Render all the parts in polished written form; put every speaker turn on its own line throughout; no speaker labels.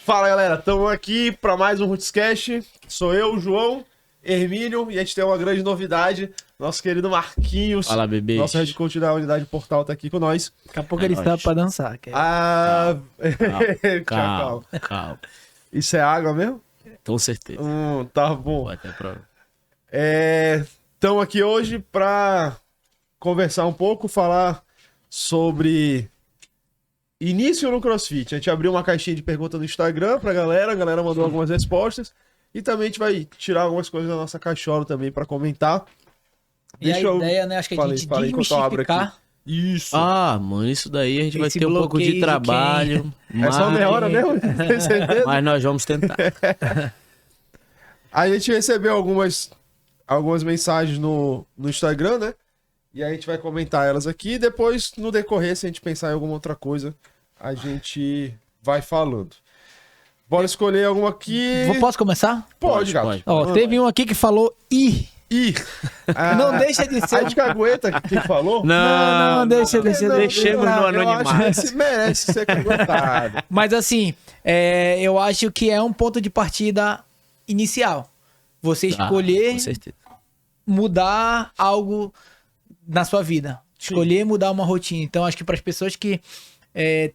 Fala galera, estamos aqui para mais um Rootscast. Sou eu, João, Hermínio, e a gente tem uma grande novidade. Nosso querido Marquinhos.
Fala, bebê.
Nosso head coach da unidade Portal tá aqui com nós.
Daqui a pouco ele está pra dançar.
Calma.
Isso é água mesmo?
Com certeza.
Tá bom.
Pode ter problema.
Estamos aqui hoje para conversar um pouco, falar sobre início no CrossFit. A gente abriu uma caixinha de perguntas no Instagram pra galera, a galera mandou algumas respostas e também a gente vai tirar algumas coisas da nossa caixola também pra comentar.
E a ideia, né, acho que a gente desmistificar.
Isso.
Ah, mano, isso daí a gente vai
Esse
ter um pouco de
bloqueio de
trabalho.
É só meia hora mesmo? Tem certeza?
Mas nós vamos tentar.
A gente recebeu algumas mensagens no Instagram, né? E aí a gente vai comentar elas aqui e depois, no decorrer, se a gente pensar em alguma outra coisa, a gente vai falando. Bora escolher alguma aqui.
Posso começar?
Pode, gato.
pode.
Ó, teve um aqui que falou I. Não deixa de ser.
A gente aguenta quem falou?
Não,
deixa.
Deixemos no
Eu
anonimato.
acho que esse merece ser aguentado.
Mas assim, eu acho que é um ponto de partida inicial. Você escolher
Com certeza.
mudar algo na sua vida. Escolher mudar uma rotina. Então, acho que para as pessoas que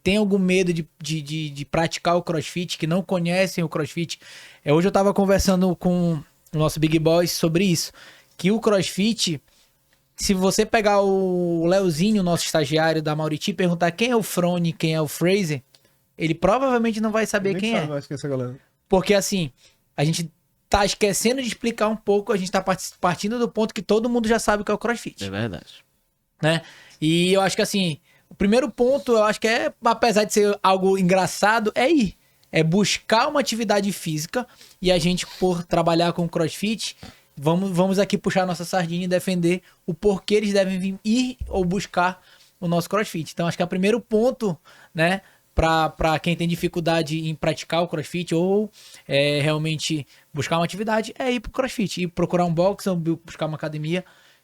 têm algum medo de praticar o CrossFit, que não conhecem o CrossFit. Hoje eu tava conversando com o nosso Big Boss sobre isso. Que o CrossFit, se você pegar o Leozinho, nosso estagiário da Mauriti, e perguntar quem é o Frone, quem é o Fraser, ele provavelmente não vai saber quem é.
Mais que essa galera.
Porque assim, a gente tá esquecendo de explicar um pouco, a gente tá partindo do ponto que todo mundo já sabe o que é o CrossFit.
É verdade.
Né? E eu acho que assim, o primeiro ponto, eu acho que apesar de ser algo engraçado, é ir. É buscar uma atividade física e a gente, por trabalhar com o CrossFit, vamos aqui puxar nossa sardinha e defender o porquê eles devem ir ou buscar o nosso CrossFit. Então, acho que é o primeiro ponto, né, para quem tem dificuldade em praticar o CrossFit ou realmente buscar uma atividade, é ir pro CrossFit, ir procurar um box ou buscar uma academia.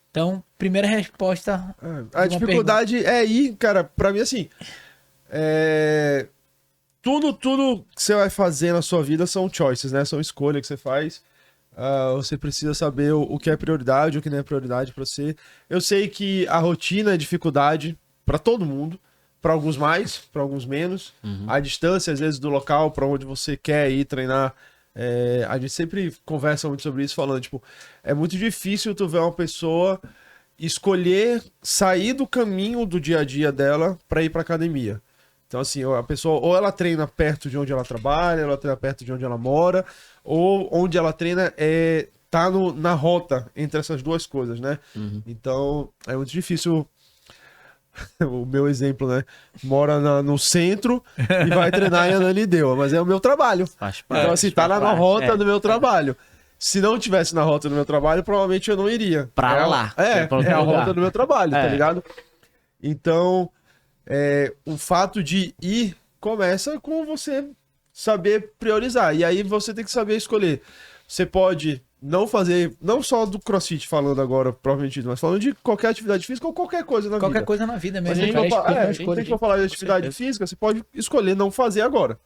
Então, primeira resposta.
A dificuldade é ir, cara, pra mim assim, tudo que você vai fazer na sua vida são choices, né? São escolhas que você faz. Você precisa saber o que é prioridade, o que não é prioridade pra você. Eu sei que a rotina é dificuldade pra todo mundo. Para alguns mais, para alguns menos. A distância, às vezes, do local para onde você quer ir treinar. A gente sempre conversa muito sobre isso, falando, tipo, é muito difícil tu ver uma pessoa escolher sair do caminho do dia a dia dela para ir para academia. Então, assim, a pessoa ou ela treina perto de onde ela trabalha, ou ela treina perto de onde ela mora, ou onde ela treina tá na rota entre essas duas coisas, né? Então, é muito difícil. O meu exemplo, né? Mora no centro e vai treinar em Ananindeua, mas é o meu trabalho. Então, assim, tá na rota do meu trabalho. Se não tivesse na rota do meu trabalho, provavelmente eu não iria.
Pra lá.
É a rota do meu trabalho, tá ligado? Então, o fato de ir começa com você saber priorizar. E aí você tem que saber escolher. Você pode não fazer, não só do CrossFit falando agora, provavelmente, mas falando de qualquer atividade física ou ququalquer coisa na vida.
Qualquer coisa na vida mesmo.
Se a gente for falar de atividade física, você pode escolher não fazer agora.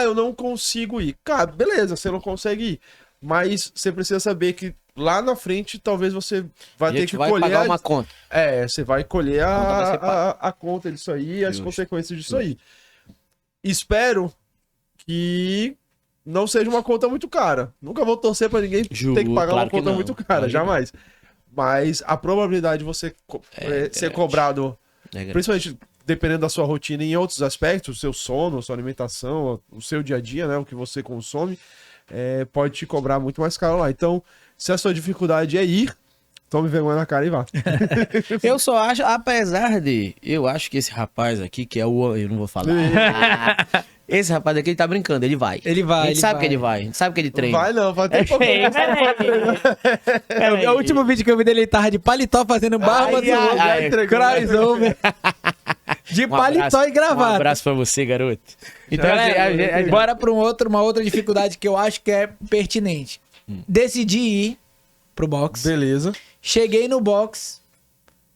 Eu não consigo ir. Cara, beleza, você não consegue ir. Mas você precisa saber que lá na frente, talvez você vai ter que colher...
pagar uma conta.
Você vai colher a conta disso aí, as consequências disso aí. Espero que não seja uma conta muito cara. Nunca vou torcer pra ninguém ter que pagar uma conta muito cara, jamais. Mas a probabilidade de você ser cobrado, principalmente dependendo da sua rotina em outros aspectos, o seu sono, a sua alimentação, o seu dia a dia, né, o que você consome, pode te cobrar muito mais caro lá. Então, se a sua dificuldade é ir, tome vergonha na cara e vá.
Eu só acho, eu acho que esse rapaz aqui, que eu não vou falar. Esse rapaz aqui, ele tá brincando, ele vai.
Ele vai,
a gente sabe que ele vai, a gente sabe que ele treina.
Vai não, vai ter pouco.
O último vídeo que eu vi dele, ele tava de paletó fazendo barba do crossover. De paletó e gravata.
Um abraço pra você, garoto.
Então, bora pra uma outra dificuldade que eu acho que é pertinente. Decidi ir pro box.
Beleza.
Cheguei no box,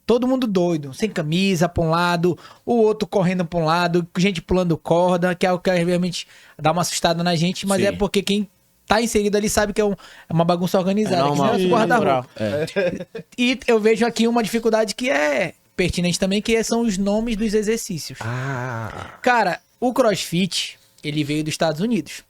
todo mundo doido, sem camisa pra um lado, o outro correndo pra um lado, gente pulando corda, que é o que realmente dá uma assustada na gente, mas
Sim.
é porque quem tá inserido ali sabe que é uma bagunça organizada.
É normal,
que nem o guarda-roupa.
É.
E eu vejo aqui uma dificuldade que é pertinente também, que são os nomes dos exercícios. Cara, o CrossFit, ele veio dos Estados Unidos.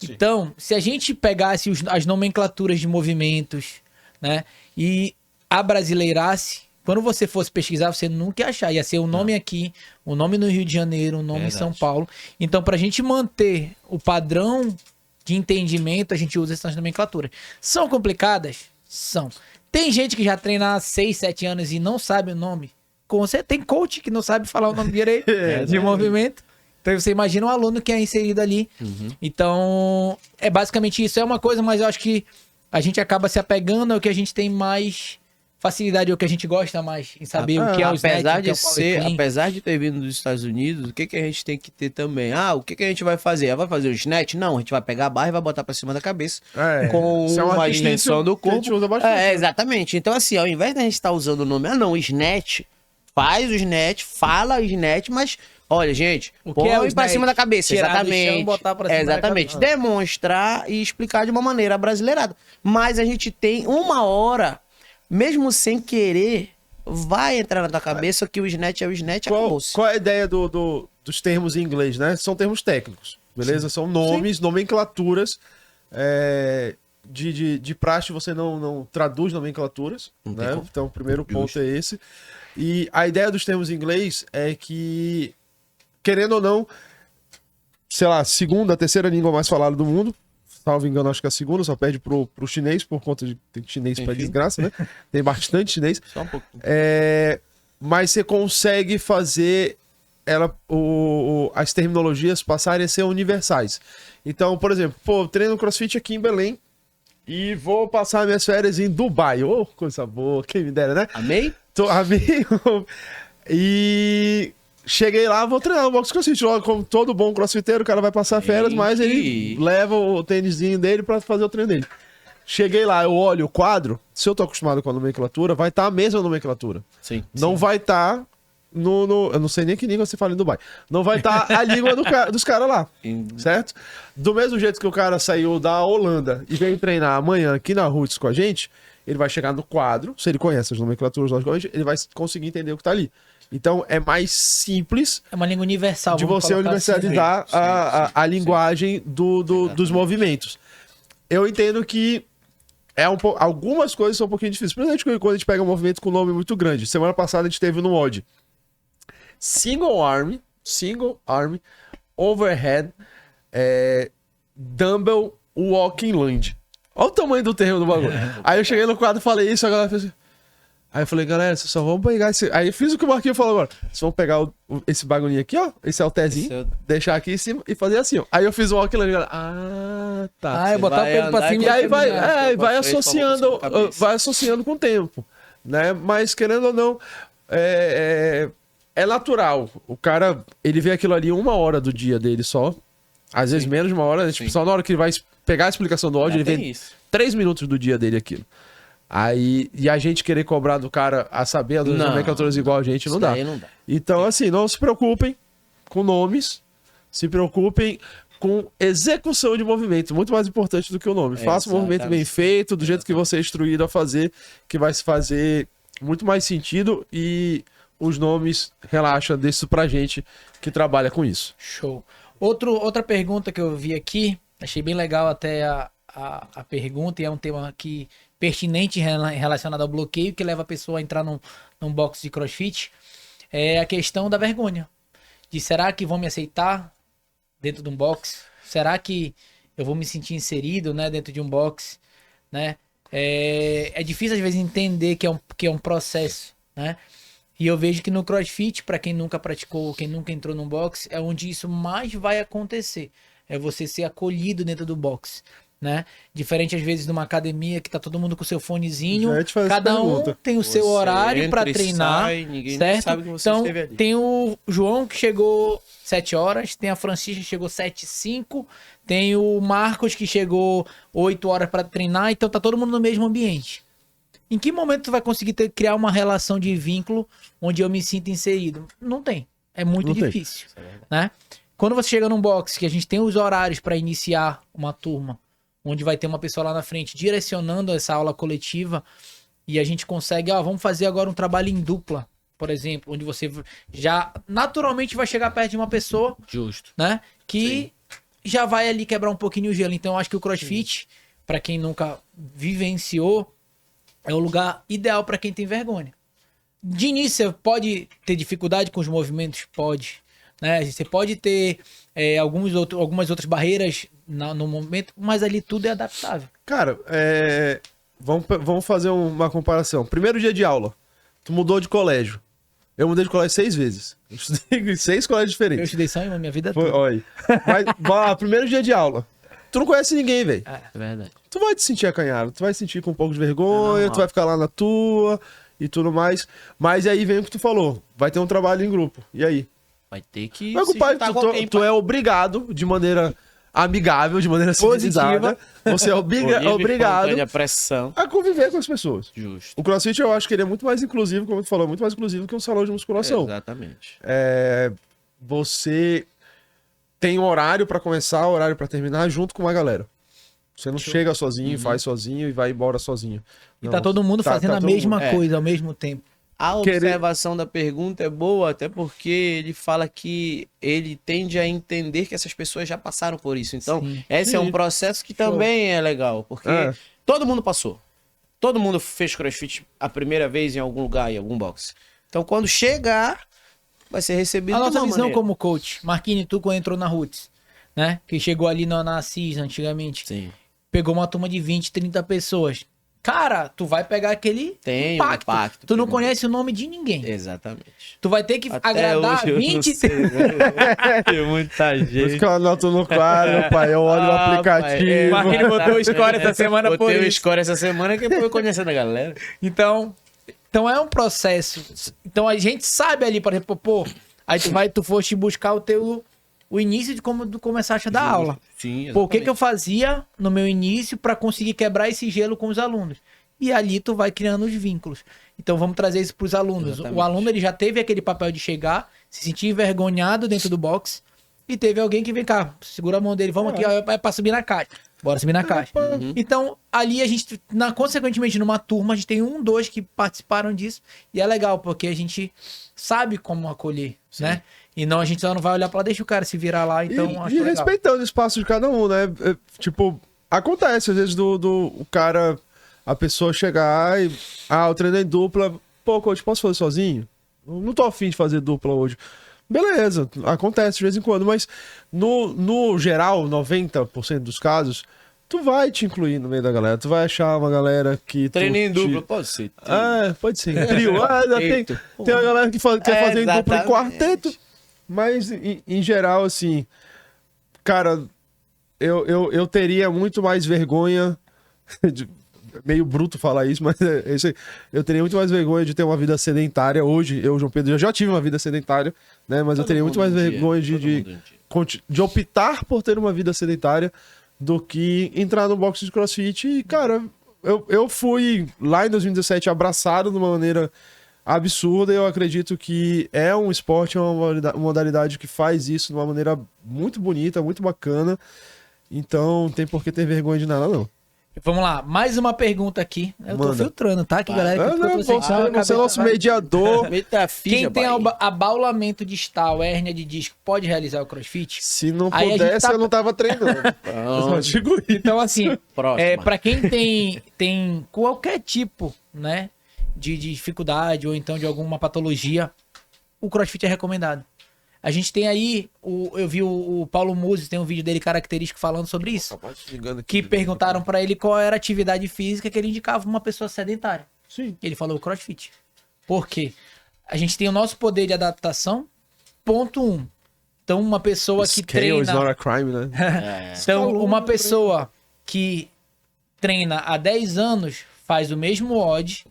Então, se a gente pegasse as nomenclaturas de movimentos, né, e abrasileirasse, quando você fosse pesquisar, você nunca ia achar. Ia ser o nome aqui, o nome no Rio de Janeiro, o nome em São Paulo. Então, pra gente manter o padrão de entendimento, a gente usa essas nomenclaturas. São complicadas? São. Tem gente que já treina há 6, 7 anos e não sabe o nome. Tem coach que não sabe falar o nome direito de movimento. Então você imagina um aluno que é inserido ali. Então, é basicamente isso. É uma coisa, mas eu acho que a gente acaba se apegando ao que a gente tem mais facilidade, ao que a gente gosta mais em saber o que é o snatch,
apesar
o que é
de
o power
ser,
clean.
apesar de ter vindo dos Estados Unidos, o que a gente tem que ter também? O que a gente vai fazer? Vai fazer o snatch? Não, a gente vai pegar a barra e vai botar pra cima da cabeça com
Isso é um
uma
artifício
dimensão do
que a
corpo.
gente usa bastante.
Exatamente. Então assim, ao invés da gente estar usando o nome, não, snatch, faz o snatch, fala o snatch, mas olha, gente,
O que é o
põe pra
snatch?
cima da cabeça,
Tirar do
exatamente.
chão, botar pra cima da
Exatamente.
cabeça.
Demonstrar e explicar de uma maneira brasileirada. Mas a gente tem uma hora, mesmo sem querer, vai entrar na tua cabeça que o snatch é o snatch, acabou-se.
Qual é a ideia dos termos em inglês, né? São termos técnicos, beleza? São nomes, nomenclaturas. De praxe você não traduz nomenclaturas, né?
como.
Então o primeiro ponto é esse. E a ideia dos termos em inglês é que, querendo ou não, sei lá, segunda, terceira língua mais falada do mundo, salvo engano, acho que é a segunda, só perde pro chinês, por conta de ter chinês pra desgraça, né? Tem bastante chinês.
Só um pouquinho.
Mas você consegue fazer as terminologias passarem a ser universais. Então, por exemplo, eu treino CrossFit aqui em Belém e vou passar minhas férias em Dubai. Ô, coisa boa, quem me dera, né?
Amei?
Amigo. E cheguei lá, vou treinar no box CrossFit. Logo, como todo bom crossfiteiro, o cara vai passar férias, mas ele leva o tênisinho dele pra fazer o treino dele. Cheguei lá, eu olho o quadro, se eu tô acostumado com a nomenclatura, vai estar a mesma nomenclatura.
Sim.
Não vai estar eu não sei nem que língua você fala em Dubai. Não vai estar a língua dos caras lá, certo? Do mesmo jeito que o cara saiu da Holanda e veio treinar amanhã aqui na Roots com a gente, ele vai chegar no quadro, se ele conhece as nomenclaturas, logicamente, ele vai conseguir entender o que tá ali. Então é mais simples
É uma língua universal.
de
vamos
você
colocar assim, né?
universalizar a linguagem dos movimentos. Eu entendo que algumas coisas são um pouquinho difíceis. Principalmente quando a gente pega um movimento com um nome muito grande. Semana passada a gente teve no WOD single arm, overhead, dumbbell, walking lunge. Olha o tamanho do terreno do bagulho. Aí eu cheguei no quadro e falei isso, a galera fez assim. Aí eu falei, galera, vocês só vão pegar esse... Aí eu fiz o que o Marquinhos falou agora. Vocês vão pegar esse bagulhinho aqui, ó, esse halterzinho, deixar aqui em cima e fazer assim, ó. Aí eu fiz o walking lunge, galera. Tá.
Eu botar o peso pra cima
E aí vai
associando.
associando com o tempo, né? Mas querendo ou não, é natural. O cara, ele vê aquilo ali 1 hora do dia dele só. Às vezes menos de 1 hora. Tipo, só na hora que ele vai pegar a explicação do áudio, ele vê 3 minutos do dia dele aquilo. Aí, e a gente querer cobrar do cara a saber as nomenclaturas igual a gente, não dá. Então, assim, não se preocupem com nomes, se preocupem com execução de movimento, muito mais importante do que o nome. Faça um movimento bem feito, do jeito que você é instruído a fazer, que vai se fazer muito mais sentido e os nomes relaxa disso pra gente que trabalha com isso.
Show. Outra pergunta que eu vi aqui, achei bem legal até a pergunta, e é um tema que pertinente relacionado ao bloqueio, que leva a pessoa a entrar num box de CrossFit, é a questão da vergonha. De será que vão me aceitar dentro de um box? Será que eu vou me sentir inserido, né, dentro de um box, né? É difícil às vezes entender que é um processo, né? E eu vejo que no CrossFit, para quem nunca praticou, quem nunca entrou num box, é onde isso mais vai acontecer. É você ser acolhido dentro do box, né? Diferente às vezes de uma academia que tá todo mundo com o seu fonezinho, cada um tem o seu horário para treinar, certo?
Sabe que você
então
esteve ali.
tem o João que chegou 7 horas, tem a Francisca que chegou 7h05, tem o Marcos que chegou 8 horas para treinar, então tá todo mundo no mesmo ambiente. Em que momento tu vai conseguir criar uma relação de vínculo onde eu me sinto inserido? Não tem. É muito
Não tem.
difícil, né? Quando você chega num box, que a gente tem os horários para iniciar uma turma, onde vai ter uma pessoa lá na frente direcionando essa aula coletiva, e a gente consegue, vamos fazer agora um trabalho em dupla, por exemplo, onde você já naturalmente vai chegar perto de uma pessoa,
Justo.
né? Que já vai ali quebrar um pouquinho o gelo. Então, eu acho que o CrossFit, para quem nunca vivenciou, é o lugar ideal para quem tem vergonha. De início, você pode ter dificuldade com os movimentos? Pode. Né? Você pode ter algumas outras barreiras no momento, mas ali tudo é adaptável.
Cara, vamos fazer uma comparação. Primeiro dia de aula, tu mudou de colégio. Eu mudei de colégio 6 vezes. Eu estudei em 6 colégios
Eu
diferentes.
estudei só em minha vida
Foi,
toda.
olha. Mas, primeiro dia de aula. Tu não conhece ninguém, velho.
É verdade.
Tu vai te sentir acanhado, tu vai sentir com um pouco de vergonha,
normal.
tu vai ficar lá na tua e tudo mais. Mas aí vem o que tu falou. Vai ter um trabalho em grupo. E aí?
Vai ter que
Mas,
se
compadre,
juntar com alguém,
tu é obrigado, de maneira amigável, de maneira civilizada, você é obrigado
a pressão.
a conviver com as pessoas.
Justo.
O CrossFit eu acho que ele é muito mais inclusivo, como tu falou, muito mais inclusivo que um salão de musculação.
Exatamente.
Você tem um horário pra começar, horário pra terminar, junto com uma galera. Você não chega sozinho, faz sozinho e vai embora sozinho.
E
Não,
tá todo mundo fazendo a
todo
mesma
mundo.
coisa ao mesmo tempo.
A
Querer-
observação da pergunta é boa, até porque ele fala que ele tende a entender que essas pessoas já passaram por isso. Então,
Sim.
esse é um
Sim.
processo que também é legal, porque
É.
todo mundo passou. Todo mundo fez CrossFit a primeira vez em algum lugar, em algum box. Então, quando chegar, vai ser recebido
A
de
nossa
uma
visão
maneira.
como coach, Marquinhos, tu quando entrou na Roots, né? Que chegou ali na Assis antigamente,
Sim.
pegou uma turma de 20, 30 pessoas. Cara, tu vai pegar aquele
Tem um
impacto.
impacto
Tu não
primeiro.
conhece o nome de ninguém.
Exatamente.
Tu vai ter que
Até
agradar
hoje eu não
20...
sei, né? Tem muita
Por isso
gente.
que eu anoto no quadro, pai. Eu olho o aplicativo.
Marquinhos botou o score essa semana por
Botei o
isso.
score essa semana que eu conhecendo a galera.
Então é um processo. Então a gente sabe ali, por exemplo, pô, aí tu foste buscar o início de como tu começaste a dar aula.
Sim,
Pô, o que eu fazia no meu início para conseguir quebrar esse gelo com os alunos? E ali tu vai criando os vínculos. Então vamos trazer isso para os alunos.
Exatamente.
O aluno ele já teve aquele papel de chegar, se sentir envergonhado dentro do box, e teve alguém que vem cá, segura a mão dele, vamos aqui, ó, é para subir na caixa. Bora subir na caixa. Então, ali a gente, consequentemente, numa turma, a gente tem 1, 2 que participaram disso. E é legal, porque a gente sabe como acolher, né? E não, a gente só não vai olhar pra lá, deixa o cara se virar lá. Então, acho
E
legal.
respeitando o espaço de cada um, né? Tipo, acontece às vezes o cara, a pessoa chegar e. Eu treinei dupla. Pô, coach, posso fazer sozinho? Eu não tô afim de fazer dupla hoje. Beleza, acontece de vez em quando, mas no geral, 90% dos casos, tu vai te incluir no meio da galera. Tu vai achar uma galera que.
Treinei em
tu te-
dupla, pode ser.
Pode ser. Em trio. Tem uma galera que quer fazer em dupla em
exatamente.
quarteto. Mas, em geral, assim, cara, eu teria muito mais vergonha. Meio bruto falar isso, mas é isso aí. Eu teria muito mais vergonha de ter uma vida sedentária. Hoje, eu, João Pedro, eu já tive uma vida sedentária, né? Mas eu teria muito mais vergonha de optar por ter uma vida sedentária do que entrar no box de CrossFit. E, cara, eu fui lá em 2017 abraçado de uma maneira absurda. E eu acredito que é um esporte, é uma modalidade que faz isso de uma maneira muito bonita, muito bacana. Então, não tem por que ter vergonha de nada, não.
Vamos lá, mais uma pergunta aqui. Eu tô
Manda.
filtrando, tá? Que galera que ficou
Você
toda
é nosso mediador.
Quem tem abaulamento distal, hérnia de disco, pode realizar o CrossFit?
Se não
Aí a gente
pudesse,
tá-
eu não tava treinando. Eu só digo isso.
Então, assim,
Próxima.
para quem tem qualquer tipo, né, de dificuldade ou então de alguma patologia, o CrossFit é recomendado. A gente tem aí, eu vi o Paulo Musi, tem um vídeo dele característico falando sobre isso. Que perguntaram pra ele qual era a atividade física que ele indicava pra uma pessoa sedentária.
Sim.
Ele falou o CrossFit. Por quê? A gente tem o nosso poder de adaptação, ponto 1. Então, uma pessoa que
Scale is not
treina...
a crime, né?
Então, uma pessoa que treina há 10 anos faz o mesmo odd,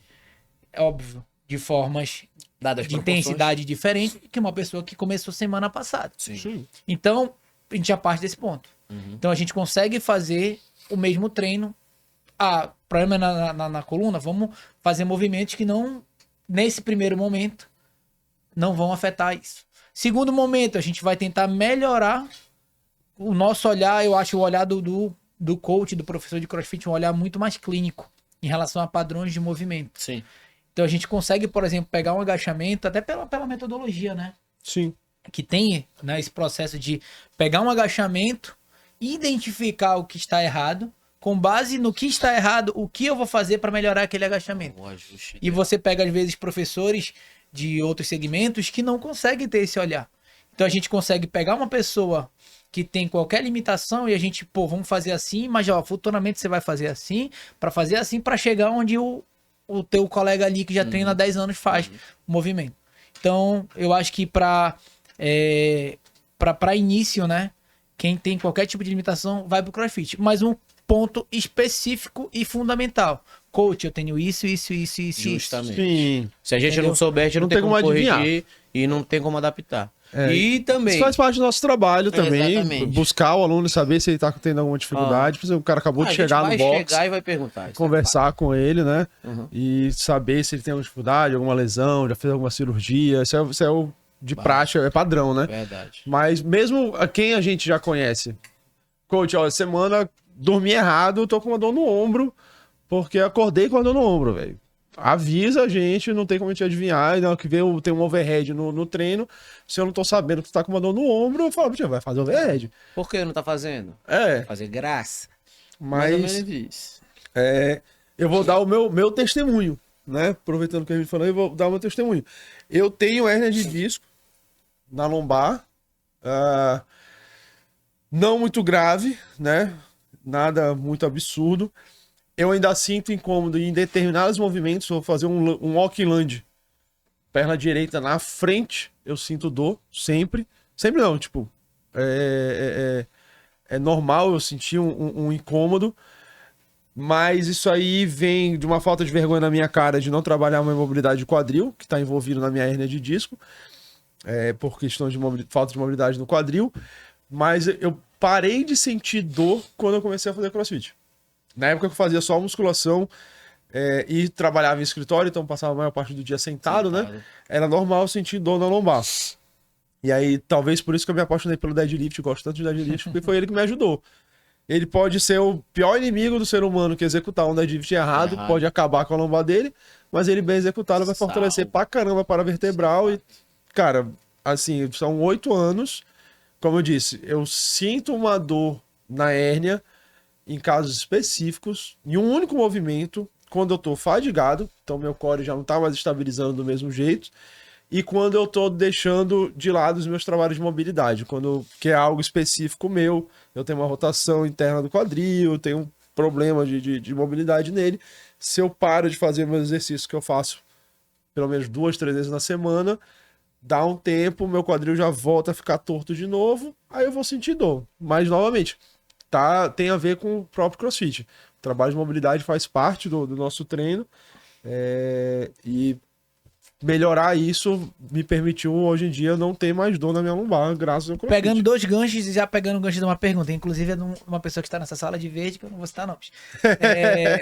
é óbvio, de formas
Dadas
de intensidade diferente que uma pessoa que começou semana passada. Então, a gente já parte desse ponto. Então, a gente consegue fazer o mesmo treino problema na coluna, vamos fazer movimentos que não, nesse primeiro momento, não vão afetar isso. Segundo momento, a gente vai tentar melhorar o nosso olhar. Eu acho o olhar do coach, do professor de CrossFit, um olhar muito mais clínico em relação a padrões de movimento.
Sim.
Então a gente consegue, por exemplo, pegar um agachamento, até pela metodologia, né?
Sim.
Que tem, né, esse processo de pegar um agachamento, identificar o que está errado, com base no que está errado, o que eu vou fazer para melhorar aquele agachamento. E você pega, às vezes, professores de outros segmentos que não conseguem ter esse olhar. Então a gente consegue pegar uma pessoa que tem qualquer limitação e a gente, vamos fazer assim, mas ó, futuramente você vai fazer assim, para chegar onde o teu colega ali que já treina há 10 anos faz o movimento. Então, eu acho que para início, né, quem tem qualquer tipo de limitação vai pro CrossFit. Mas um ponto específico e fundamental. Coach, eu tenho isso.
Justamente.
Sim.
Se a gente não souber, a gente não tem como corrigir e não tem como adaptar. E também...
Isso faz parte do nosso trabalho também.
Exatamente.
Buscar o aluno, saber se ele tá tendo alguma dificuldade. Por exemplo, o cara acabou de chegar no box.
vai chegar e vai perguntar.
Conversar com ele, né? E saber se ele tem alguma dificuldade, alguma lesão, já fez alguma cirurgia. Isso é o de praxe, é padrão, né?
Verdade.
Mas mesmo quem a gente já conhece. Coach, ó, semana dormi errado, tô com uma dor no ombro, porque acordei com a dor no ombro, velho. Avisa a gente, não tem como a gente adivinhar. Não, que veio, tem um overhead no treino. Se eu não tô sabendo que tu tá com uma dor no ombro, eu falo, vai fazer overhead.
Por que não tá fazendo?
É.
Fazer graça.
Mas
Mais ou menos isso.
eu vou dar o meu testemunho, né? Aproveitando que a gente falou, eu vou dar o meu testemunho. Eu tenho hérnia de disco na lombar. Não muito grave, né? Nada muito absurdo. Eu ainda sinto incômodo em determinados movimentos. Vou fazer um walk land. Perna direita na frente, eu sinto dor, sempre. Sempre não, tipo, é normal eu sentir um incômodo, mas isso aí vem de uma falta de vergonha na minha cara de não trabalhar uma mobilidade de quadril, que está envolvido na minha hérnia de disco, por questão de falta de mobilidade no quadril, mas eu parei de sentir dor quando eu comecei a fazer CrossFit. Na época que eu fazia só musculação e trabalhava em escritório, então passava a maior parte do dia sentado, né? Era normal sentir dor na lombar. E aí, talvez por isso que eu me apaixonei pelo deadlift, gosto tanto de deadlift, porque foi ele que me ajudou. Ele pode ser o pior inimigo do ser humano que executar um deadlift errado, pode acabar com a lombar dele, mas ele bem executado vai fortalecer pra caramba para a vertebral. E, cara, assim, são 8 anos. Como eu disse, eu sinto uma dor na hérnia em casos específicos, em um único movimento, quando eu tô fadigado, então meu core já não tá mais estabilizando do mesmo jeito, e quando eu tô deixando de lado os meus trabalhos de mobilidade, que é algo específico meu, eu tenho uma rotação interna do quadril, eu tenho um problema de mobilidade nele. Se eu paro de fazer meus exercícios que eu faço pelo menos 2, 3 vezes na semana, dá um tempo, meu quadril já volta a ficar torto de novo, aí eu vou sentir dor. Mas, novamente, tem a ver com o próprio CrossFit. O trabalho de mobilidade faz parte do nosso treino, e melhorar isso me permitiu, hoje em dia, não ter mais dor na minha lombar, graças ao CrossFit.
Pegando 2 ganchos e já pegando o gancho de uma pergunta, inclusive é de uma pessoa que está nessa sala de verde, que eu não vou citar nomes.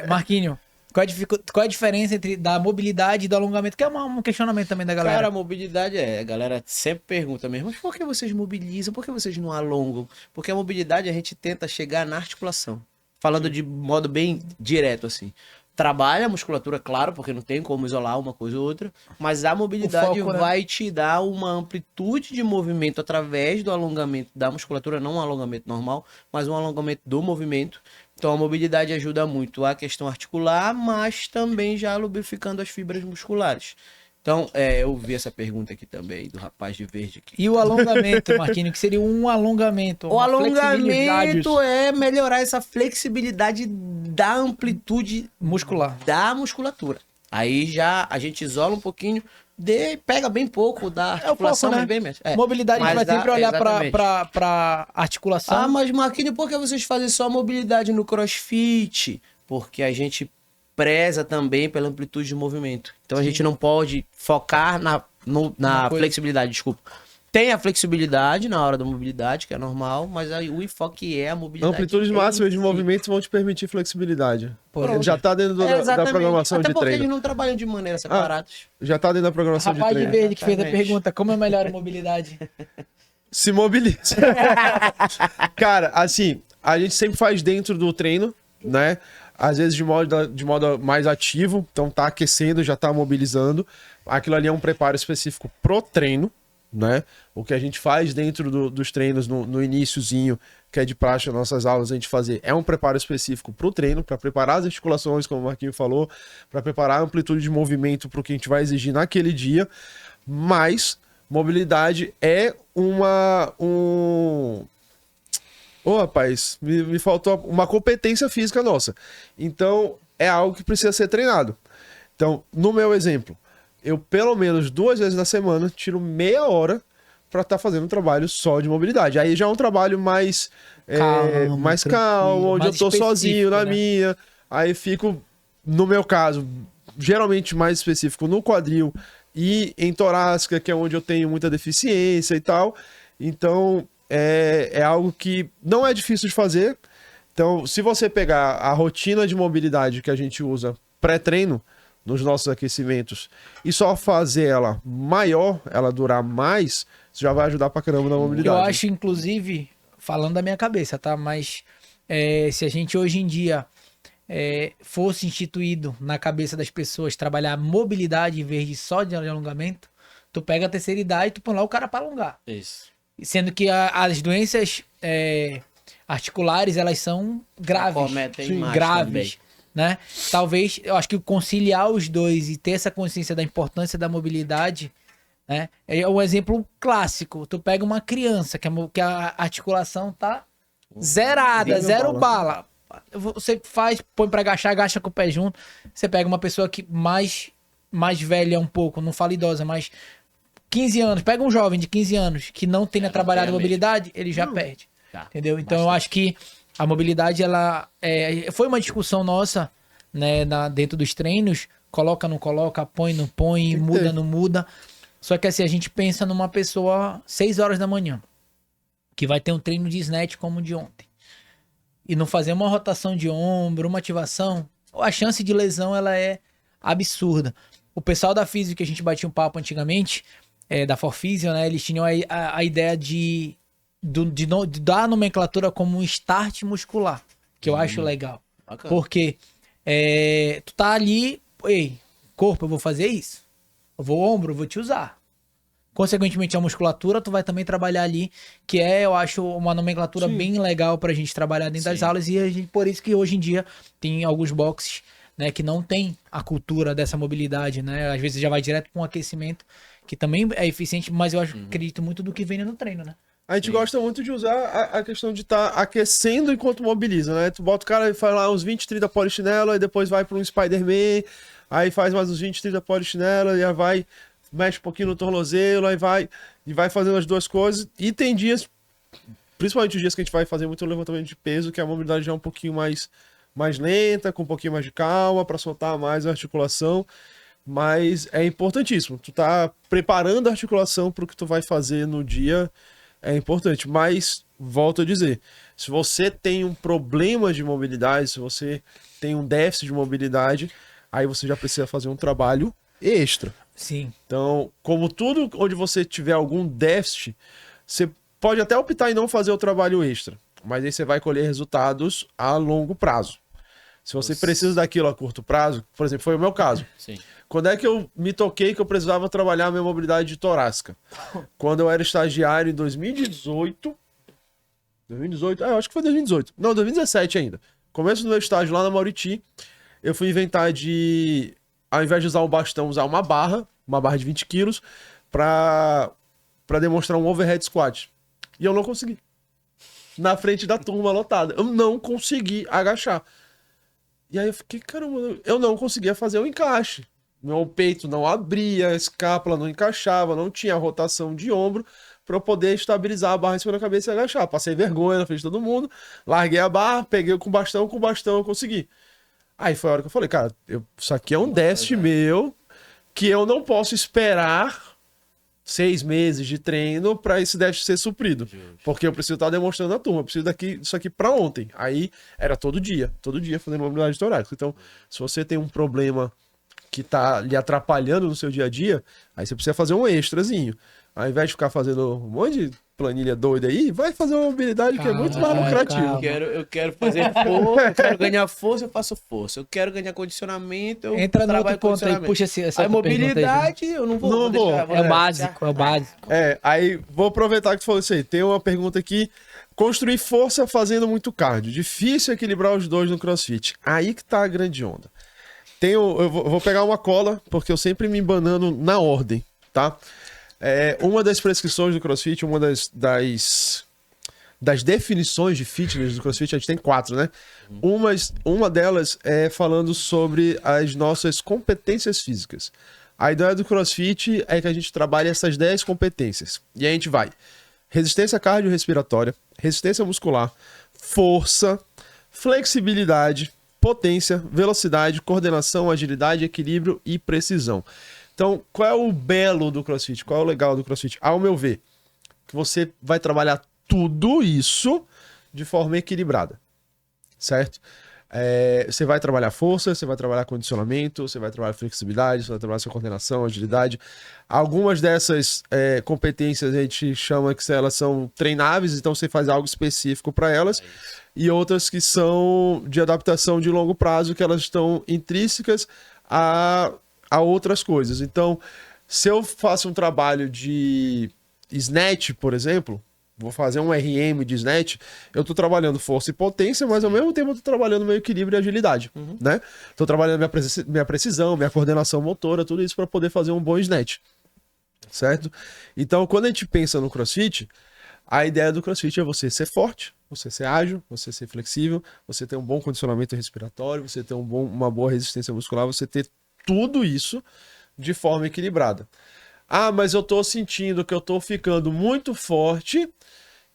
Marquinho, qual é a diferença da mobilidade e do alongamento? Que é um questionamento também da galera.
Cara, a mobilidade a galera sempre pergunta mesmo, mas por que vocês mobilizam? Por que vocês não alongam? Porque a mobilidade a gente tenta chegar na articulação. Falando de modo bem direto, assim. Trabalha a musculatura, claro, porque não tem como isolar uma coisa ou outra, mas a mobilidade vai te dar uma amplitude de movimento através do alongamento da musculatura, não um alongamento normal, mas um alongamento do movimento. Então a mobilidade ajuda muito a questão articular, mas também já lubrificando as fibras musculares. Então, eu vi essa pergunta aqui também, do rapaz de verde aqui.
E o alongamento, Marquinhos, que seria um alongamento?
O alongamento é melhorar essa flexibilidade da amplitude
muscular,
da musculatura. Aí já a gente isola um pouquinho, pega bem pouco da articulação,
foco, né?
Bem mesmo.
Mobilidade, a gente vai sempre olhar para articulação.
Ah, mas Marquinhos, por que vocês fazem só mobilidade no CrossFit? Porque a gente preza também pela amplitude de movimento. Então a gente não pode focar na flexibilidade, desculpa. Tem a flexibilidade na hora da mobilidade, que é normal, mas aí o enfoque é a mobilidade.
Amplitudes máximas de movimentos vão te permitir flexibilidade.
Pronto.
Já tá dentro da
Exatamente.
programação
Até
de
porque
treino.
eles não trabalham de maneira separadas.
Já tá dentro da programação
Rapaz
de
de
treino.
verde que fez a
Exatamente.
pergunta, como eu melhoro a mobilidade?
Se mobiliza. Cara, assim, a gente sempre faz dentro do treino, né? Às vezes de modo mais ativo, então tá aquecendo, já tá mobilizando. Aquilo ali é um preparo específico pro treino, né? O que a gente faz dentro dos treinos no iniciozinho, que é de praxe nas nossas aulas, a gente fazer é um preparo específico pro treino, para preparar as articulações, como o Marquinho falou, para preparar a amplitude de movimento pro que a gente vai exigir naquele dia, mas mobilidade é Ô, rapaz, me faltou uma competência física nossa. Então, é algo que precisa ser treinado. Então, no meu exemplo, eu pelo menos 2 vezes na semana tiro meia hora para estar fazendo um trabalho só de mobilidade. Aí já é um trabalho mais calmo, onde eu tô sozinho na minha. Aí fico, no meu caso, geralmente mais específico no quadril e em torácica, que é onde eu tenho muita deficiência e tal. Então, é algo que não é difícil de fazer. Então, se você pegar a rotina de mobilidade que a gente usa pré-treino nos nossos aquecimentos e só fazer ela maior, ela durar mais, isso já vai ajudar pra caramba na mobilidade.
Eu acho, inclusive, falando da minha cabeça, tá? Mas se a gente hoje em dia fosse instituído na cabeça das pessoas trabalhar mobilidade em vez de só de alongamento, tu pega a terceira idade e tu põe lá o cara pra alongar.
Isso.
Sendo que as doenças articulares, elas são graves. Graves, né? Talvez, eu acho que conciliar os dois e ter essa consciência da importância da mobilidade, né? É um exemplo clássico. Tu pega uma criança que a articulação tá zerada, zero bala. Você põe pra agachar, agacha com o pé junto. Você pega uma pessoa que mais velha um pouco, não fala idosa, mas 15 anos, pega um jovem de 15 anos que não tenha trabalhado mobilidade, ele já perde. Entendeu? Então eu acho que a mobilidade, ela foi uma discussão nossa, né, dentro dos treinos, coloca, não coloca, põe, não põe, muda, não muda. Só que assim, a gente pensa numa pessoa 6 horas da manhã, que vai ter um treino de snatch como o de ontem, e não fazer uma rotação de ombro, uma ativação, a chance de lesão, ela é absurda. O pessoal da física, que a gente batia um papo antigamente, da Forfisio, né, eles tinham a ideia de dar a nomenclatura como um start muscular, que eu acho legal.
Bacana.
Porque tu tá ali, corpo, eu vou fazer isso. Eu vou ombro, eu vou te usar. Consequentemente, a musculatura, tu vai também trabalhar ali, que eu acho, uma nomenclatura bem legal pra gente trabalhar dentro das aulas, e por isso que hoje em dia tem alguns boxes, né, que não tem a cultura dessa mobilidade, né? Às vezes já vai direto para um aquecimento, que também é eficiente, mas eu acredito muito do que vem no treino, né?
A gente gosta muito de usar a questão de estar aquecendo enquanto mobiliza, né? Tu bota o cara e faz lá uns 20, 30 polichinelo, aí depois vai para um Spider-Man, aí faz mais uns 20, 30 polichinelo, e aí vai, mexe um pouquinho no tornozelo, aí vai fazendo as duas coisas. E tem dias, principalmente os dias que a gente vai fazer muito levantamento de peso, que a mobilidade já é um pouquinho mais lenta, com um pouquinho mais de calma, para soltar mais a articulação. Mas é importantíssimo. Tu tá preparando a articulação para o que tu vai fazer no dia, é importante. Mas, volto a dizer, se você tem um problema de mobilidade, se você tem um déficit de mobilidade, aí você já precisa fazer um trabalho extra.
Sim.
Então, como tudo onde você tiver algum déficit, você pode até optar em não fazer o trabalho extra, mas aí você vai colher resultados a longo prazo. Se você precisa daquilo a curto prazo, por exemplo, foi o meu caso.
Sim.
Quando é que eu me toquei que eu precisava trabalhar a minha mobilidade torácica? Quando eu era estagiário em 2018. 2018? Eu acho que foi 2018. Não, 2017 ainda. Começo do meu estágio lá na Mauriti, eu fui inventar de, ao invés de usar o bastão, usar uma barra de 20 quilos, pra demonstrar um overhead squat. E eu não consegui. Na frente da turma lotada. Eu não consegui agachar. E aí eu fiquei, caramba, eu não conseguia fazer o encaixe. Meu peito não abria, a escápula não encaixava, não tinha rotação de ombro para eu poder estabilizar a barra em cima da cabeça e agachar. Passei vergonha na frente de todo mundo, larguei a barra, peguei com o bastão eu consegui. Aí foi a hora que eu falei, cara, isso aqui é um déficit meu que eu não posso esperar 6 meses de treino para esse déficit ser suprido. Porque eu preciso estar demonstrando à turma, eu preciso disso aqui para ontem. Aí era todo dia fazendo mobilidade torácica. Então, se você tem um problema que tá lhe atrapalhando no seu dia a dia, aí você precisa fazer um extrazinho. Ao invés de ficar fazendo um monte de planilha doida aí, vai fazer uma mobilidade que é muito mais lucrativa.
Eu quero fazer força, eu quero ganhar força, eu faço força. Eu quero ganhar condicionamento, eu
Entra no outro
trabalho
ponto aí,
condicionamento.
puxa essa
A mobilidade, eu não vou,
Não vou.
deixar.
É o básico, é o básico.
Aí vou aproveitar que tu falou isso aí. Tem uma pergunta aqui. Construir força fazendo muito cardio. Difícil equilibrar os dois no CrossFit. Aí que tá a grande onda. Eu vou pegar uma cola, porque eu sempre me embanando na ordem, tá? Uma das prescrições do CrossFit, uma das definições de fitness do CrossFit, a gente tem 4, né? Uma delas é falando sobre as nossas competências físicas. A ideia do CrossFit é que a gente trabalhe essas 10 competências. E a gente vai resistência cardiorrespiratória, resistência muscular, força, flexibilidade, potência, velocidade, coordenação, agilidade, equilíbrio e precisão. Então, qual é o belo do CrossFit? Qual é o legal do CrossFit? Ao meu ver, que você vai trabalhar tudo isso de forma equilibrada, certo? Você vai trabalhar força, você vai trabalhar condicionamento, você vai trabalhar flexibilidade, você vai trabalhar sua coordenação, agilidade. Algumas dessas competências a gente chama que elas são treináveis, então você faz algo específico para elas. E outras que são de adaptação de longo prazo, que elas estão intrínsecas a outras coisas. Então, se eu faço um trabalho de snatch, por exemplo, vou fazer um RM de snatch, eu tô trabalhando força e potência, mas ao mesmo tempo eu tô trabalhando meu equilíbrio e agilidade, né? Tô trabalhando minha precisão, minha coordenação motora, tudo isso para poder fazer um bom snatch, certo? Então, quando a gente pensa no CrossFit, a ideia do CrossFit é você ser forte, você ser ágil, você ser flexível, você ter um bom condicionamento respiratório, você ter uma boa resistência muscular, você ter tudo isso de forma equilibrada. Ah, mas eu tô sentindo que eu tô ficando muito forte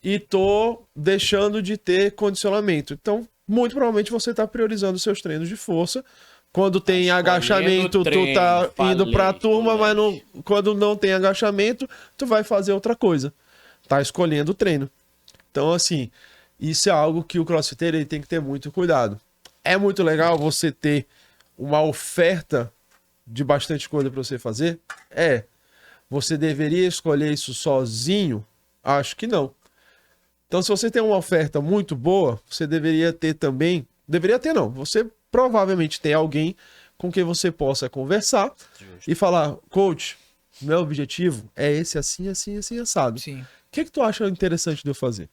e tô deixando de ter condicionamento. Então, muito provavelmente você tá priorizando seus treinos de força. Quando tem agachamento, tu tá indo pra turma, mas quando não tem agachamento, tu vai fazer outra coisa. Tá escolhendo o treino. Então, assim, isso é algo que o crossfiteiro ele tem que ter muito cuidado. É muito legal você ter uma oferta de bastante coisa para você fazer? Você deveria escolher isso sozinho? Acho que não. Então, se você tem uma oferta muito boa, você deveria ter também... Deveria ter, não. Você provavelmente tem alguém com quem você possa conversar e falar, coach, meu objetivo é esse assim, assim, assim, assado.
Sim.
O que tu acha interessante de eu fazer?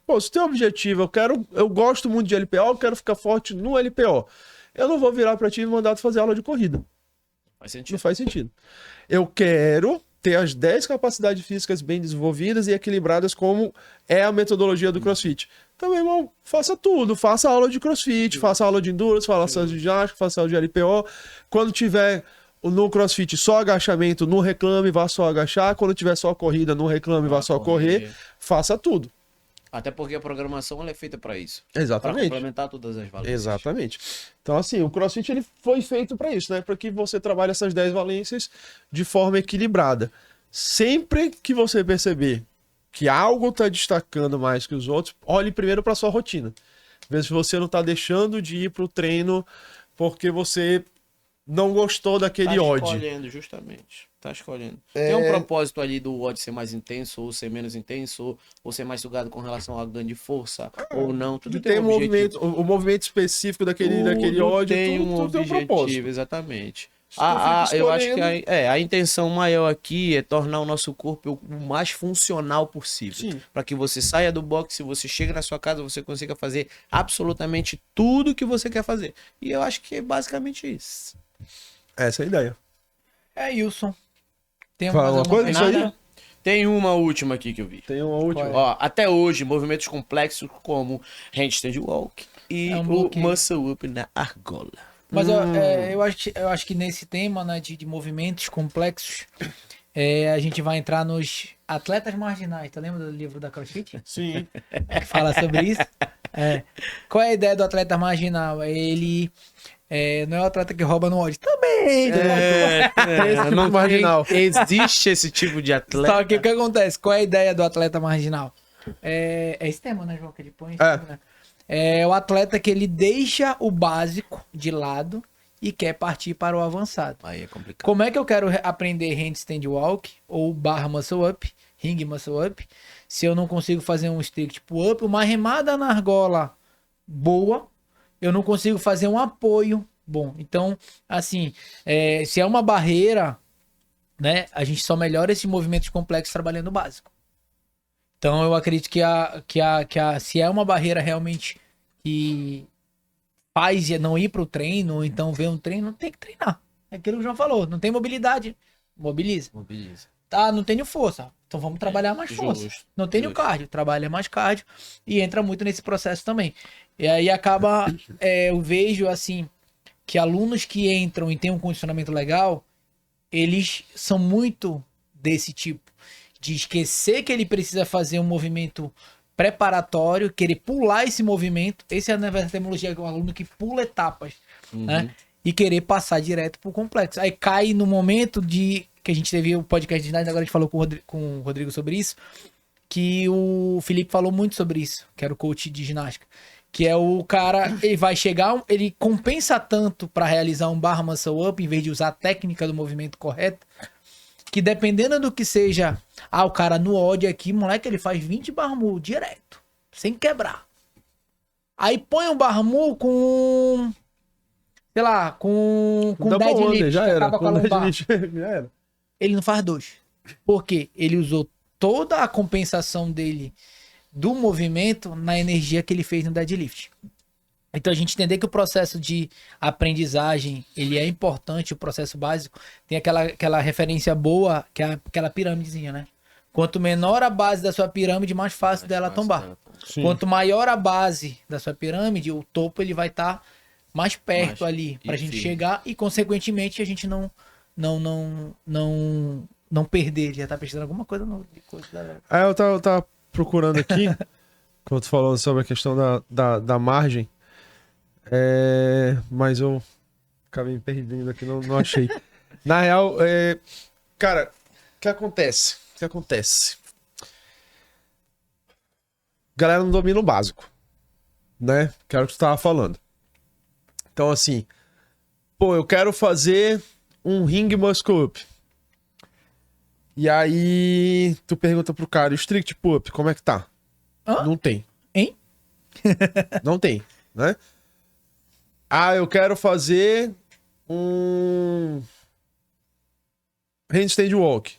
Pô, se o teu objetivo, eu gosto muito de LPO, eu quero ficar forte no LPO. Eu não vou virar pra ti e mandar tu fazer aula de corrida.
Faz sentido.
Não faz sentido. Eu quero ter as 10 capacidades físicas bem desenvolvidas e equilibradas como é a metodologia do CrossFit. Então, meu irmão, faça tudo. Faça aula de CrossFit, faça aula de endurance, faça aula de ginástica, faça aula de LPO. Quando tiver no CrossFit só agachamento, não reclame, vá só agachar. Quando tiver só corrida, não reclame, vá só correr. Faça tudo.
Até porque a programação ela é feita para isso.
Exatamente.
Para complementar todas as valências.
Exatamente. Então, assim, o CrossFit ele foi feito para isso, né? Para que você trabalhe essas 10 valências de forma equilibrada. Sempre que você perceber que algo está destacando mais que os outros, olhe primeiro para sua rotina. Veja se você não está deixando de ir para o treino porque você não gostou daquele odd.
Tá escolhendo, justamente. Tá escolhendo. Tem um propósito ali do odd ser mais intenso, ou ser menos intenso, ou ser mais sugado com relação ao ganho de força, ou não. Tudo tem um
movimento, o movimento específico daquele odd,
tudo tem um propósito. Exatamente. Eu acho que a intenção maior aqui é tornar o nosso corpo o mais funcional possível. Para que você saia do boxe, você chegue na sua casa, você consiga fazer absolutamente tudo que você quer fazer. E eu acho que é basicamente isso.
Essa é a ideia.
Wilson. Tem
Fala uma coisa isso aí?
Tem uma última aqui que eu vi.
Tem uma última.
Ó, até hoje, movimentos complexos como handstand walk e o muscle up na argola.
Mas eu acho que nesse tema, né, de movimentos complexos, a gente vai entrar nos atletas marginais. Tu lembra do livro da CrossFit?
Sim.
Que fala sobre isso. Qual é a ideia do atleta marginal? Ele não é o atleta que rouba no ódio. Também.
Esse
não
marginal.
existe esse tipo de atleta.
Só que o que acontece? Qual é a ideia do atleta marginal? É esse tema, né, João? Que ele põe. É o atleta que ele deixa o básico de lado e quer partir para o avançado.
Aí é complicado.
Como é que eu quero aprender handstand walk ou barra muscle up, ring muscle up, se eu não consigo fazer um strict pull-up, uma remada na argola boa, eu não consigo fazer um apoio bom. Então, assim, se é uma barreira, né, a gente só melhora esses movimentos complexos trabalhando o básico. Então, eu acredito se é uma barreira realmente que faz não ir pro treino, ou então ver um treino, tem que treinar. É aquilo que o João falou, não tem mobilidade, mobiliza. Tá, não tenho força, então vamos trabalhar mais força. Não tenho cardio, trabalha mais cardio e entra muito nesse processo também. E aí acaba, eu vejo assim, que alunos que entram e têm um condicionamento legal, eles são muito desse tipo, de esquecer que ele precisa fazer um movimento preparatório, querer pular esse movimento, esse é a terminologia do aluno que pula etapas, né? E querer passar direto pro complexo. Aí cai no momento que a gente teve o podcast de ginástica, agora a gente falou com o Rodrigo sobre isso, que o Felipe falou muito sobre isso, que era o coach de ginástica, que é o cara, ele vai chegar, ele compensa tanto para realizar um barra muscle up, em vez de usar a técnica do movimento correto, que dependendo do que seja, o cara no odd aqui, moleque, ele faz 20 barra move direto, sem quebrar. Aí põe um barra move com, sei lá, com deadlift,
já era.
acaba com a lombar. Já era. Ele não faz 2. Por quê? Ele usou toda a compensação dele do movimento na energia que ele fez no deadlift. Então a gente entender que o processo de aprendizagem, ele é importante, o processo básico, tem aquela referência boa, que é aquela pirâmidezinha, né? Quanto menor a base da sua pirâmide, mais fácil dela tombar. Sim. Quanto maior a base da sua pirâmide, o topo ele vai estar mais perto ali pra gente chegar e consequentemente a gente não perder. Já tá pesquisando alguma coisa nova.
Eu tava procurando aqui, quando tu falando sobre a questão da margem, mas eu acabei me perdendo aqui, não achei. Na real, cara, o que acontece? Galera não domina o básico, né? Que era o que tu tava falando. Então, assim, eu quero fazer um ring muscle up. E aí, tu pergunta pro cara, o strict pull-up, como é que tá? Não tem.
Hein?
Não tem, né? Eu quero fazer um handstand walk.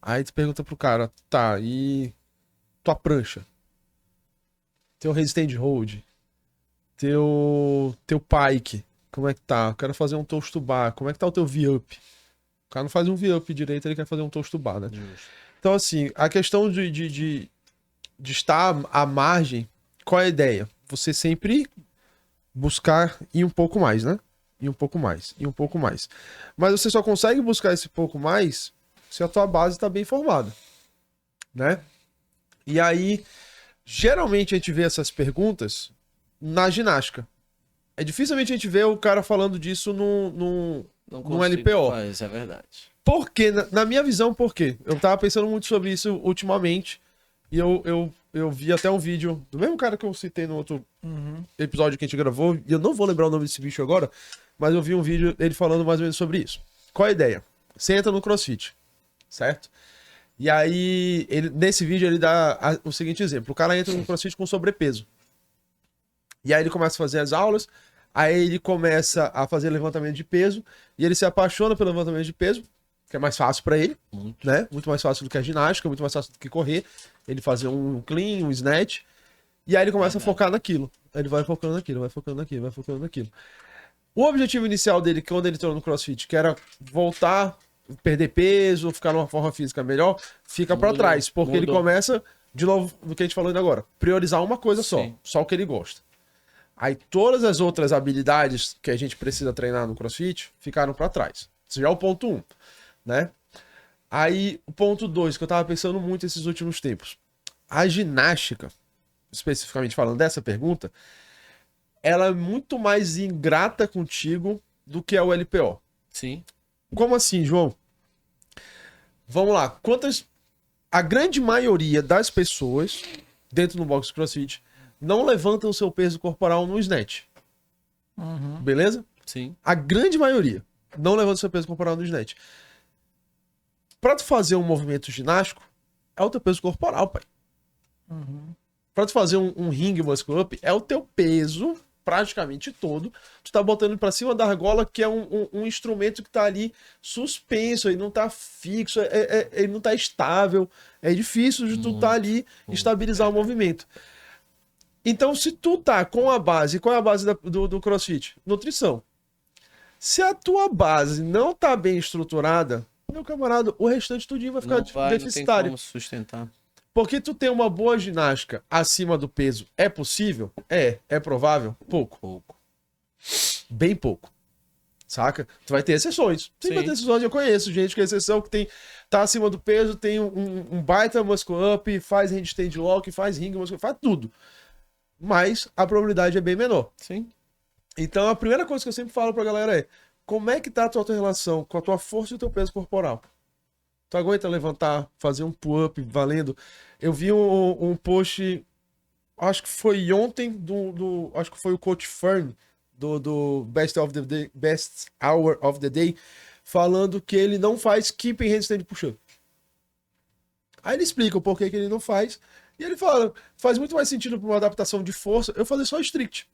Aí tu pergunta pro cara, tá, e tua prancha? Teu handstand hold? Teu pike? Como é que tá? Eu quero fazer um toast to bar. Como é que tá o teu V-up? O cara não faz um V-up direito, ele quer fazer um toast to bar, né? Então, assim, a questão de estar à margem, qual é a ideia? Você sempre buscar ir um pouco mais, né? Ir um pouco mais. Mas você só consegue buscar esse pouco mais se a tua base está bem formada, né? E aí, geralmente a gente vê essas perguntas na ginástica. Dificilmente a gente vê o cara falando disso no LPO.
Isso é verdade.
Por quê? Na minha visão, por quê? Eu tava pensando muito sobre isso ultimamente e eu vi até um vídeo do mesmo cara que eu citei no outro episódio que a gente gravou, e eu não vou lembrar o nome desse bicho agora, mas eu vi um vídeo dele falando mais ou menos sobre isso. Qual a ideia? Você entra no CrossFit, certo? E aí, nesse vídeo ele dá o seguinte exemplo. O cara entra no CrossFit com sobrepeso. E aí ele começa a fazer as aulas, aí ele começa a fazer levantamento de peso, e ele se apaixona pelo levantamento de peso, que é mais fácil pra ele, né? Muito mais fácil do que a ginástica, muito mais fácil do que correr. Ele fazer um clean, um snatch, e aí ele começa a focar naquilo. Aí ele vai focando naquilo. O objetivo inicial dele, quando ele entrou no CrossFit, que era voltar, perder peso, ficar numa forma física melhor, fica pra trás, porque ele começa, de novo, no que a gente falou ainda agora, priorizar uma coisa só o que ele gosta. Aí todas as outras habilidades que a gente precisa treinar no CrossFit ficaram pra trás. Esse já é o ponto 1, né? Aí o ponto 2, que eu tava pensando muito esses últimos tempos. A ginástica, especificamente falando dessa pergunta, ela é muito mais ingrata contigo do que é o LPO.
Sim.
Como assim, João? Vamos lá. A grande maioria das pessoas dentro do box CrossFit não levantam o seu peso corporal no snatch. Beleza?
Sim.
A grande maioria não levanta o seu peso corporal no snatch. Pra tu fazer um movimento ginástico, é o teu peso corporal, pai. Pra tu fazer um ring muscle up, é o teu peso praticamente todo. Tu tá botando ele pra cima da argola, que é um instrumento que tá ali suspenso, ele não tá fixo, ele não tá estável. É difícil de tu tá ali estabilizar o movimento. Então, se tu tá com a base, qual é a base do CrossFit? Nutrição. Se a tua base não tá bem estruturada, meu camarada, o restante tudinho vai ficar deficitário.
Não tem como sustentar.
Porque tu tem uma boa ginástica acima do peso, é possível? É provável? Pouco. Bem pouco. Saca? Tu vai ter exceções. Sim, vai ter exceções. Eu conheço gente que é exceção, que tá acima do peso, tem um baita muscle up, faz handstand lock, faz ring muscle up, faz tudo. Mas a probabilidade é bem menor.
Sim.
Então a primeira coisa que eu sempre falo pra galera é: como é que tá a tua relação com a tua força e o teu peso corporal? Tu aguenta levantar, fazer um pull-up valendo? Eu vi um post, acho que foi ontem, acho que foi o Coach Fern, do Best Hour of the Day, falando que ele não faz keeping handstand push-up. Aí ele explica o porquê que ele não faz, e ele fala, faz muito mais sentido para uma adaptação de força eu fazer só strict.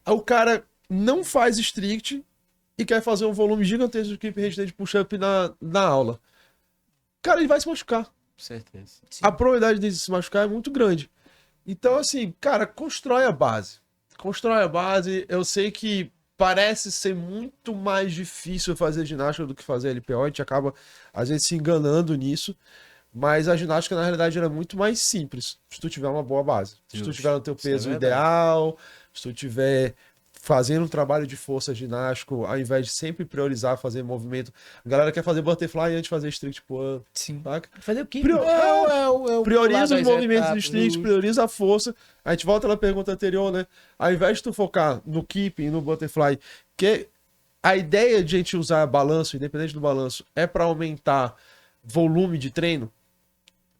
Aí o cara não faz strict e quer fazer um volume gigantesco de keeping handstand push-up na aula. Cara, ele vai se machucar.
Com certeza.
Sim.
A probabilidade de se machucar é muito grande. Então, assim, cara, constrói a base. Constrói a base. Eu sei que parece ser muito mais difícil fazer ginástica do que fazer LPO. A gente acaba, às vezes, se enganando nisso. Mas a ginástica, na realidade, era muito mais simples. Se tu tiver uma boa base. Se tu tiver no teu peso ideal, se tu tiver fazendo um trabalho de força ginástico, ao invés de sempre priorizar fazer movimento. A galera quer fazer butterfly antes de fazer strict pull-up.
Sim.
Saca?
Fazer o quê?
Prioriza os movimentos de strict, prioriza a força. A gente volta na pergunta anterior, né? Ao invés de tu focar no keeping, no butterfly, que a ideia de a gente usar balanço, independente do balanço, é para aumentar volume de treino,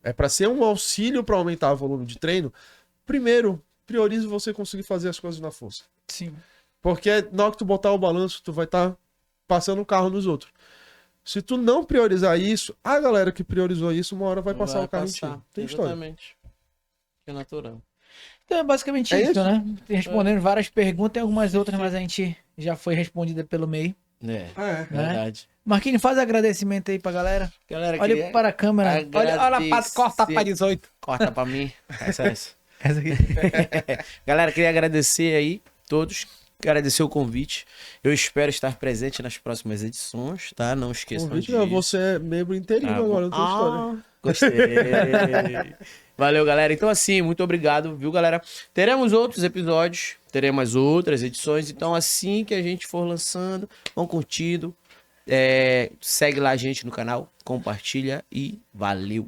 é para ser um auxílio para aumentar o volume de treino. Primeiro, prioriza você conseguir fazer as coisas na força.
Sim.
Porque na hora que tu botar o balanço, tu vai estar passando o carro nos outros. Se tu não priorizar isso, a galera que priorizou isso, uma hora vai passar o carro em ti. Tem história.
Exatamente. É natural.
Então é basicamente
É
isso,
isso?
né? Respondendo várias perguntas, tem algumas outras, mas a gente já foi respondida pelo meio.
É, verdade.
Marquinhos, faz agradecimento aí pra galera.
Galera,
Olha
queria
para a câmera. Olha corta pra 18.
Corta pra mim. Essa.
Essa aqui.
Galera, queria agradecer aí todos. Agradecer o convite. Eu espero estar presente nas próximas edições, tá? Não esqueçam
Convite,
disso.
você é membro interino agora da tua história.
Gostei. Valeu, galera. Então, assim, muito obrigado, viu, galera? Teremos outros episódios, teremos outras edições. Então, assim que a gente for lançando, vão curtindo. Segue lá a gente no canal, compartilha e valeu.